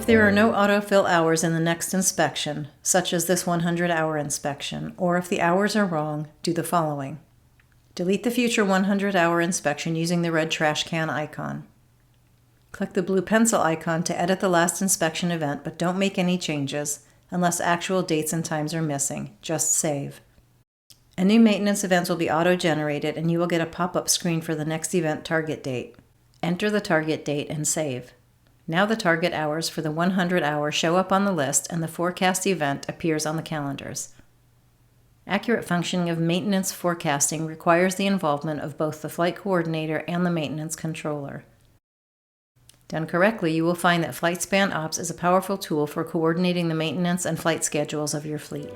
If there are no autofill hours in the next inspection, such as this 100-hour inspection, or if the hours are wrong, do the following. Delete the future 100-hour inspection using the red trash can icon. Click the blue pencil icon to edit the last inspection event, but don't make any changes unless actual dates and times are missing. Just save. A new maintenance event will be auto-generated and you will get a pop-up screen for the next event target date. Enter the target date and save. Now the target hours for the 100-hour show up on the list and the forecast event appears on the calendars. Accurate functioning of maintenance forecasting requires the involvement of both the flight coordinator and the maintenance controller. Done correctly, you will find that FlightSpan Ops is a powerful tool for coordinating the maintenance and flight schedules of your fleet.